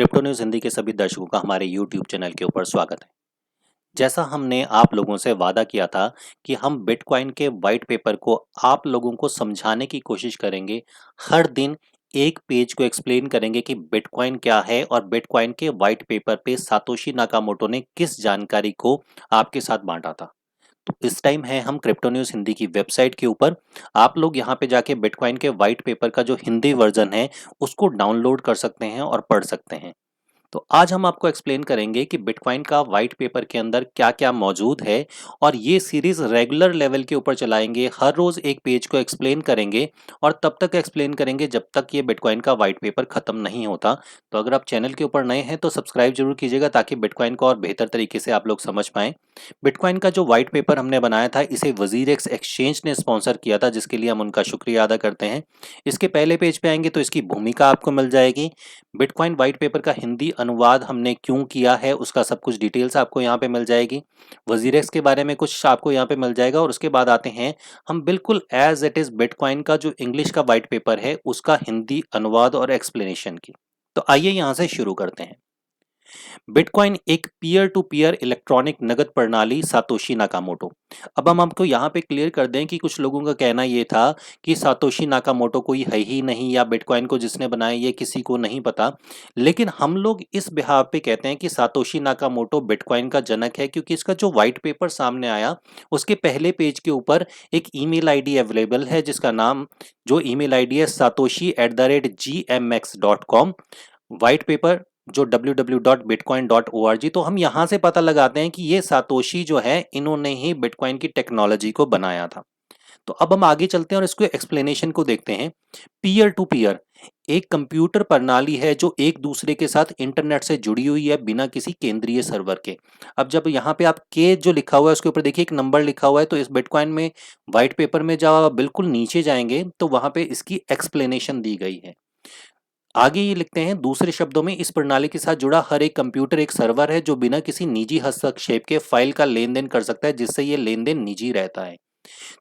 Crypto news Hindi के सभी दर्शकों का हमारे यूट्यूब चैनल के ऊपर स्वागत है। जैसा हमने आप लोगों से वादा किया था कि हम बिटकॉइन के वाइट पेपर को आप लोगों को समझाने की कोशिश करेंगे। हर दिन एक पेज को एक्सप्लेन करेंगे कि बिटकॉइन क्या है और बिटकॉइन के वाइट पेपर पे सातोशी नाकामोटो ने किस जानकारी को आपके साथ बांटा था। तो इस टाइम है हम क्रिप्टो न्यूज़ हिंदी की वेबसाइट के ऊपर। आप लोग यहाँ पे जाके बिटकॉइन के वाइट पेपर का जो हिंदी वर्जन है उसको डाउनलोड कर सकते हैं और पढ़ सकते हैं। तो आज हम आपको एक्सप्लेन करेंगे कि बिटकॉइन का वाइट पेपर के अंदर क्या-क्या मौजूद है और ये सीरीज रेगुलर लेवल के ऊपर चलाएंगे। हर रोज एक पेज को एक्सप्लेन करेंगे और तब तक एक्सप्लेन करेंगे जब तक ये बिटकॉइन का वाइट पेपर खत्म नहीं होता। तो अगर आप चैनल के ऊपर नए हैं तो सब्सक्राइब जरूर कीजिएगा ताकि बिटकॉइन को और बेहतर तरीके से आप लोग समझ पाएं। बिटकॉइन का जो व्हाइट पेपर हमने बनाया था इसे वजीरेक्स एक्सचेंज ने स्पॉन्सर किया था, जिसके लिए हम उनका शुक्रिया अदा करते हैं। इसके पहले पेज पे आएंगे तो इसकी भूमिका आपको मिल जाएगी। बिटकॉइन व्हाइट पेपर का हिंदी अनुवाद हमने क्यों किया है उसका सब कुछ डिटेल्स आपको यहाँ पे मिल जाएगी। वजीरेक्स के बारे में कुछ आपको यहाँ पे मिल जाएगा और उसके बाद आते हैं हम बिल्कुल एज इट इज बिटकॉइन का जो इंग्लिश का व्हाइट पेपर है उसका हिंदी अनुवाद और एक्सप्लेनेशन की। तो आइए यहाँ से शुरू करते हैं। बिटकॉइन एक पीयर टू पीयर इलेक्ट्रॉनिक नगद प्रणाली सातोशी नाकामोटो। अब हम आपको यहाँ पे क्लियर कर दें कि कुछ लोगों का कहना ये था कि सातोशी नाकामोटो कोई है ही नहीं या बिटकॉइन को जिसने बनाया ये किसी को नहीं पता। लेकिन हम लोग इस बिहाव पे कहते हैं कि सातोशी नाकामोटो बिटकॉइन का जनक है, क्योंकि इसका जो व्हाइट पेपर सामने आया उसके पहले पेज के ऊपर एक ईमेल आईडी अवेलेबल है जिसका नाम, जो ईमेल आईडी है satoshi@gmx.com। व्हाइट पेपर जो www.bitcoin.org। तो हम यहाँ से पता लगाते हैं कि ये सातोशी जो है इन्होंने ही बिटकॉइन की टेक्नोलॉजी को बनाया था। तो अब हम आगे चलते हैं और इसको एक्सप्लेनेशन को देखते हैं। पीयर टू पीयर एक कंप्यूटर प्रणाली है जो एक दूसरे के साथ इंटरनेट से जुड़ी हुई है बिना किसी केंद्रीय सर्वर के। अब जब यहाँ पे आप के जो लिखा हुआ है उसके ऊपर देखिए एक नंबर लिखा हुआ है, तो इस बिटकॉइन में व्हाइट पेपर में जब आप बिल्कुल नीचे जाएंगे तो वहां पे इसकी एक्सप्लेनेशन दी गई है। आगे ये लिखते हैं, दूसरे शब्दों में इस प्रणाली के साथ जुड़ा हर एक कंप्यूटर एक सर्वर है जो बिना किसी निजी हस्तक्षेप के फाइल का लेन देन कर सकता है, जिससे ये लेन देन निजी रहता है।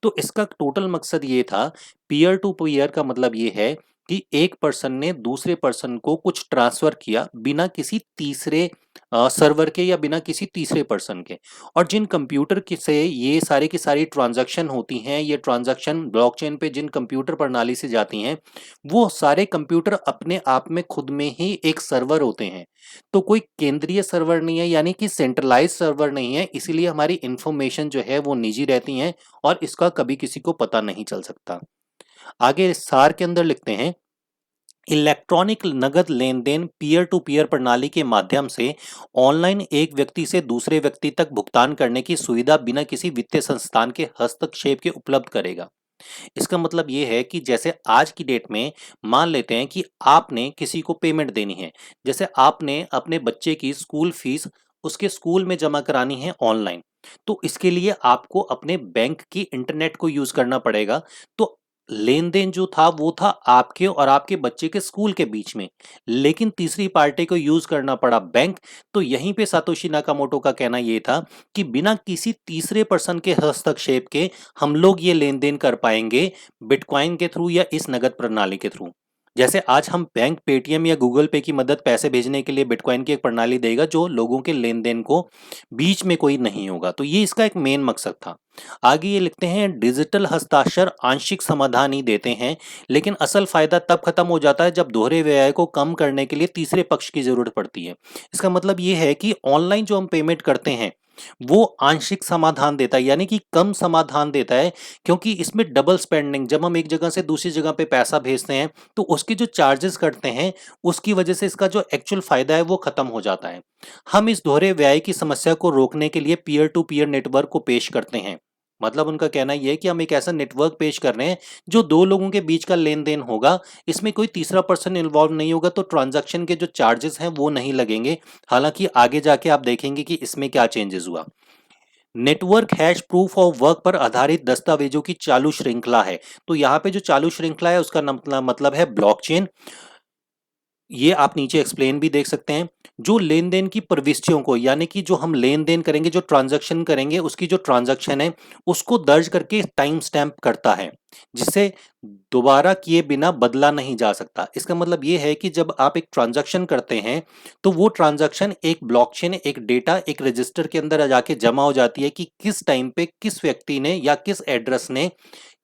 तो इसका टोटल मकसद ये था। पीयर टू पीयर का मतलब ये है कि एक पर्सन ने दूसरे पर्सन को कुछ ट्रांसफर किया बिना किसी तीसरे सर्वर के या बिना किसी तीसरे पर्सन के। और जिन कंप्यूटर से ये सारी की सारी ट्रांजैक्शन होती हैं, ये ट्रांजैक्शन ब्लॉकचेन पे जिन कंप्यूटर प्रणाली से जाती हैं, वो सारे कंप्यूटर अपने आप में खुद में ही एक सर्वर होते हैं। तो कोई केंद्रीय सर्वर नहीं है, यानी कि सेंट्रलाइज सर्वर नहीं है, इसीलिए हमारी इंफॉर्मेशन जो है वो निजी रहती हैं और इसका कभी किसी को पता नहीं चल सकता। आगे सार के अंदर लिखते हैं, इलेक्ट्रॉनिक नगद लेन देन पीयर टू पीयर प्रणाली के माध्यम से ऑनलाइन एक व्यक्ति से दूसरे व्यक्ति तक भुगतान करने की सुविधा बिना किसी वित्तीय संस्थान के हस्तक्षेप के उपलब्ध करेगा। इसका मतलब ये है कि जैसे आज की डेट में मान लेते हैं कि आपने किसी को पेमेंट देनी है। जैसे आपने अपने बच्चे की स्कूल फीस उसके स्कूल में जमा करानी है ऑनलाइन, तो इसके लिए आपको अपने बैंक की इंटरनेट को यूज करना पड़ेगा। तो लेन देन जो था वो था आपके और आपके बच्चे के स्कूल के बीच में, लेकिन तीसरी पार्टी को यूज करना पड़ा बैंक। तो यहीं पे सातोशी नाकामोटो का कहना ये था कि बिना किसी तीसरे पर्सन के हस्तक्षेप के हम लोग ये लेन देन कर पाएंगे बिटकॉइन के थ्रू या इस नगद प्रणाली के थ्रू। जैसे आज हम बैंक, पेटीएम या गूगल पे की मदद पैसे भेजने के लिए बिटकॉइन की एक प्रणाली देगा जो लोगों के लेन देन को बीच में कोई नहीं होगा। तो ये इसका एक मेन मकसद था। आगे ये लिखते हैं, डिजिटल हस्ताक्षर आंशिक समाधान ही देते हैं, लेकिन असल फायदा तब खत्म हो जाता है जब दोहरे व्यय को कम करने के लिए तीसरे पक्ष की जरूरत पड़ती है। इसका मतलब ये है कि ऑनलाइन जो हम पेमेंट करते हैं वो आंशिक समाधान देता है, यानी कि कम समाधान देता है, क्योंकि इसमें डबल स्पेंडिंग, जब हम एक जगह से दूसरी जगह पे पैसा भेजते हैं तो उसके जो चार्जेस कटते हैं उसकी वजह से इसका जो एक्चुअल फायदा है वो खत्म हो जाता है। हम इस दोहरे व्यय की समस्या को रोकने के लिए पीयर टू पीयर नेटवर्क को पेश करते हैं। मतलब उनका कहना यह है कि हम एक ऐसा नेटवर्क पेश कर रहे हैं जो दो लोगों के बीच का लेन देन होगा, इसमें कोई तीसरा पर्सन इन्वॉल्व नहीं होगा, तो ट्रांजैक्शन के जो चार्जेस हैं वो नहीं लगेंगे। हालांकि आगे जाके आप देखेंगे कि इसमें क्या चेंजेस हुआ। Network hash proof of work पर आधारित दस्तावेजों की चालू श्रृंखला है। तो यहाँ पे जो चालू श्रृंखला है उसका मतलब है ब्लॉकचेन। ये आप नीचे एक्सप्लेन भी देख सकते हैं। जो लेन देन की प्रविष्टियों को, यानी कि जो हम लेन देन करेंगे, जो ट्रांजैक्शन करेंगे, उसकी जो ट्रांजैक्शन है उसको दर्ज करके टाइम स्टैम्प करता है, जिसे दोबारा किए बिना बदला नहीं जा सकता। इसका मतलब ये है कि जब आप एक ट्रांजैक्शन करते हैं तो वो ट्रांजैक्शन एक ब्लॉकचेन, एक डेटा, एक रजिस्टर के अंदर जाके जमा हो जाती है कि किस टाइम पे किस व्यक्ति ने या किस एड्रेस ने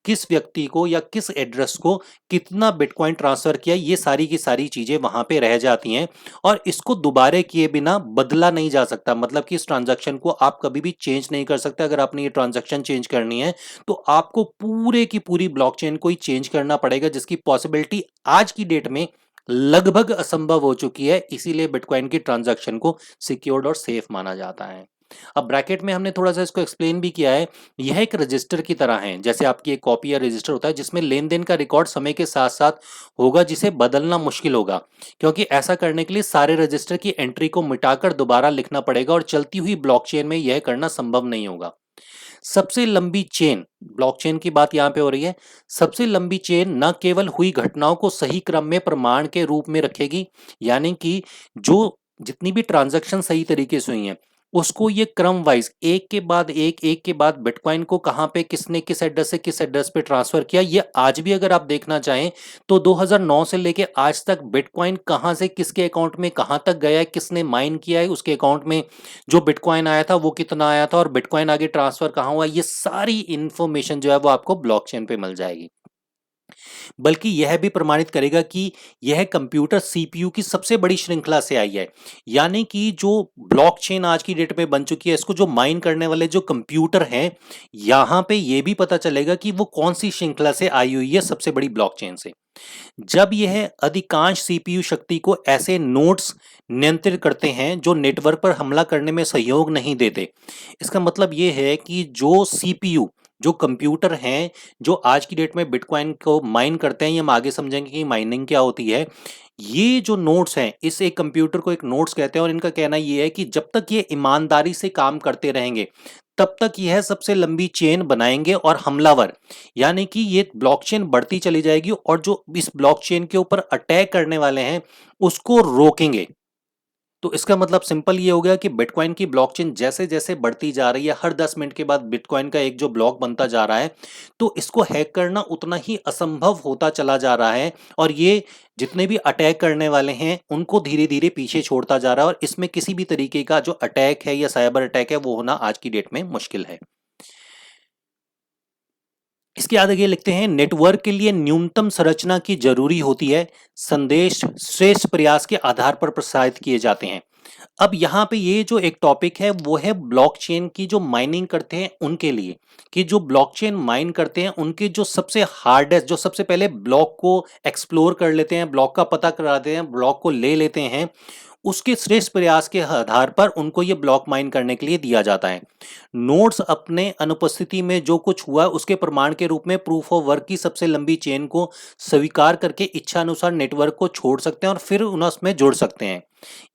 किस व्यक्ति को या किस एड्रेस को कितना बिटकॉइन ट्रांसफर किया। ये सारी की सारी चीजें वहां पे रह जाती हैं और इसको दोबारे किए बिना बदला नहीं जा सकता। मतलब कि इस ट्रांजैक्शन को आप कभी भी चेंज नहीं कर सकते। अगर आपने ये ट्रांजैक्शन चेंज करनी है तो आपको पूरे की पूरी ब्लॉकचेन को ही चेंज करना पड़ेगा, जिसकी पॉसिबिलिटी आज की डेट में लगभग असंभव हो चुकी है। इसीलिए बिटकॉइन की ट्रांजैक्शन को सिक्योर्ड और सेफ माना जाता है। अब ब्रैकेट में हमने थोड़ा सा इसको एक्सप्लेन भी किया है। यह एक रजिस्टर की तरह है, जैसे आपकी एक कॉपी या रजिस्टर होता है जिसमें लेन देन का रिकॉर्ड समय के साथ साथ होगा, जिसे बदलना मुश्किल होगा, क्योंकि ऐसा करने के लिए सारे रजिस्टर की एंट्री को मिटाकर दोबारा लिखना पड़ेगा और चलती हुई ब्लॉकचेन में यह करना संभव नहीं होगा। सबसे लंबी चेन, ब्लॉकचेन की बात यहां पे हो रही है। सबसे लंबी चेन न केवल हुई घटनाओं को सही क्रम में प्रमाण के रूप में रखेगी, यानी कि जो जितनी भी ट्रांजैक्शन सही तरीके से हुई हैं उसको ये क्रम वाइज एक के बाद बिटकॉइन को कहां पे किसने किस एड्रेस से किस एड्रेस पे ट्रांसफर किया, ये आज भी अगर आप देखना चाहें तो 2009 से लेके आज तक बिटकॉइन कहां से किसके अकाउंट में कहां तक गया है, किसने माइन किया है, उसके अकाउंट में जो बिटकॉइन आया था वो कितना आया था और बिटकॉइन आगे ट्रांसफर कहां हुआ, ये सारी इंफॉर्मेशन जो है वो आपको ब्लॉकचेन पे मिल जाएगी। बल्कि यह भी प्रमाणित करेगा कि यह कंप्यूटर सीपीयू की सबसे बड़ी श्रृंखला से आई है। यानी कि जो ब्लॉकचेन आज की डेट में बन चुकी है, इसको जो माइन करने वाले जो कंप्यूटर हैं, यहां पे यह भी पता चलेगा कि वो कौन सी श्रृंखला से आई हुई है, सबसे बड़ी ब्लॉकचेन से। जब यह अधिकांश सीपीयू शक्ति को ऐसे नोड्स नियंत्रित करते हैं जो नेटवर्क पर हमला करने में सहयोग नहीं देते। इसका मतलब यह है कि जो सीपीयू, जो कंप्यूटर हैं, जो आज की डेट में बिटकॉइन को माइन करते हैं, ये हम आगे समझेंगे कि माइनिंग क्या होती है। ये जो नोड्स हैं, इस एक कंप्यूटर को एक नोड्स कहते हैं और इनका कहना ये है कि जब तक ये ईमानदारी से काम करते रहेंगे तब तक यह सबसे लंबी चेन बनाएंगे और हमलावर, यानी कि ये ब्लॉकचेन बढ़ती चली जाएगी और जो इस ब्लॉकचेन के ऊपर अटैक करने वाले हैं उसको रोकेंगे। तो इसका मतलब सिंपल ये हो गया कि बिटकॉइन की ब्लॉकचेन जैसे जैसे बढ़ती जा रही है, हर 10 मिनट के बाद बिटकॉइन का एक जो ब्लॉक बनता जा रहा है, तो इसको हैक करना उतना ही असंभव होता चला जा रहा है और ये जितने भी अटैक करने वाले हैं उनको धीरे धीरे पीछे छोड़ता जा रहा है और इसमें किसी भी तरीके का जो अटैक है या साइबर अटैक है वो होना आज की डेट में मुश्किल है। इसके आगे लिखते हैं, नेटवर्क के लिए न्यूनतम संरचना की जरूरी होती है। संदेश श्रेष्ठ प्रयास के आधार पर प्रसारित किए जाते हैं। अब यहाँ पे ये जो एक टॉपिक है वो है ब्लॉकचेन की जो माइनिंग करते हैं उनके लिए, कि जो ब्लॉकचेन माइन करते हैं उनके जो सबसे हार्डेस्ट, जो सबसे पहले ब्लॉक को एक्सप्लोर कर लेते हैं, ब्लॉक का पता कराते हैं, ब्लॉक को ले लेते हैं, उसके श्रेष्ठ प्रयास के आधार पर उनको ये ब्लॉक माइन करने के लिए दिया जाता है। नोड्स अपने अनुपस्थिति में जो कुछ हुआ उसके प्रमाण के रूप में प्रूफ ऑफ वर्क की सबसे लंबी चेन को स्वीकार करके इच्छा अनुसार नेटवर्क को छोड़ सकते हैं और फिर उन्हें उसमें जोड़ सकते हैं।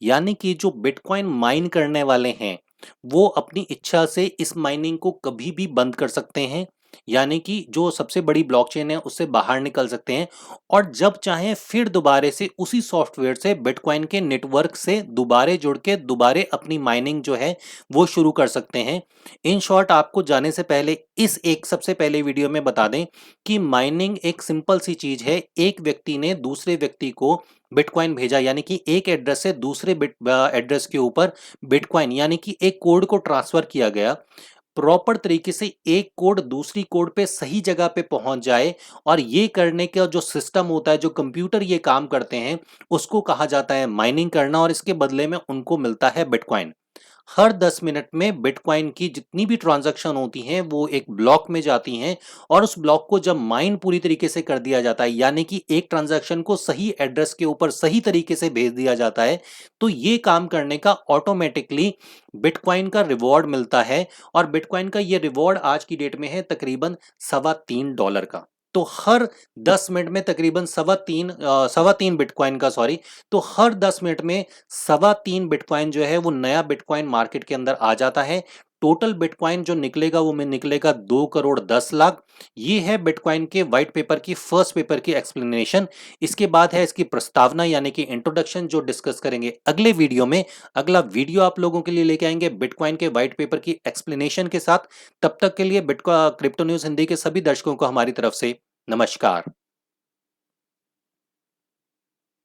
यानी कि जो बिटकॉइन माइन करने वाले हैं वो अपनी इच्छा से इस माइनिंग को कभी भी बंद कर सकते हैं, यानी कि जो सबसे बड़ी ब्लॉकचेन है उससे बाहर निकल सकते हैं और जब चाहें फिर दोबारे से उसी सॉफ्टवेयर से बिटकॉइन के नेटवर्क से दोबारे जुड़ के दोबारे अपनी माइनिंग जो है वो शुरू कर सकते हैं। इन शॉर्ट, आपको जाने से पहले इस एक सबसे पहले वीडियो में बता दें कि माइनिंग एक सिंपल सी चीज है। एक व्यक्ति ने दूसरे व्यक्ति को बिटकॉइन भेजा, यानी कि एक एड्रेस से दूसरे एड्रेस के ऊपर बिटकॉइन यानी कि एक कोड को ट्रांसफर किया गया। प्रॉपर तरीके से एक कोड दूसरी कोड पे सही जगह पे पहुंच जाए और ये करने का जो सिस्टम होता है, जो कंप्यूटर ये काम करते हैं, उसको कहा जाता है माइनिंग करना और इसके बदले में उनको मिलता है बिटकॉइन। हर 10 मिनट में बिटकॉइन की जितनी भी ट्रांजैक्शन होती हैं वो एक ब्लॉक में जाती हैं और उस ब्लॉक को जब माइन पूरी तरीके से कर दिया जाता है, यानी कि एक ट्रांजैक्शन को सही एड्रेस के ऊपर सही तरीके से भेज दिया जाता है, तो ये काम करने का ऑटोमेटिकली बिटकॉइन का रिवॉर्ड मिलता है और बिटकॉइन का ये रिवॉर्ड आज की डेट में है तकरीबन $3.25 का। तो हर 10 मिनट में तकरीबन सवा तीन बिटकॉइन का, सॉरी, तो हर 10 मिनट में 3.25 बिटकॉइन जो है वो नया बिटकॉइन मार्केट के अंदर आ जाता है। टोटल बिटकॉइन जो निकलेगा वो में निकलेगा 2 करोड़ 10 लाख। ये है बिटकॉइन के व्हाइट पेपर की फर्स्ट पेपर की एक्सप्लेनेशन। इसके बाद है इसकी प्रस्तावना यानी कि इंट्रोडक्शन, जो डिस्कस करेंगे अगले वीडियो में। अगला वीडियो आप लोगों के लिए लेके आएंगे बिटकॉइन के व्हाइट पेपर की एक्सप्लेनेशन के साथ। तब तक के लिए क्रिप्टो न्यूज़ हिंदी के सभी दर्शकों को हमारी तरफ से नमस्कार।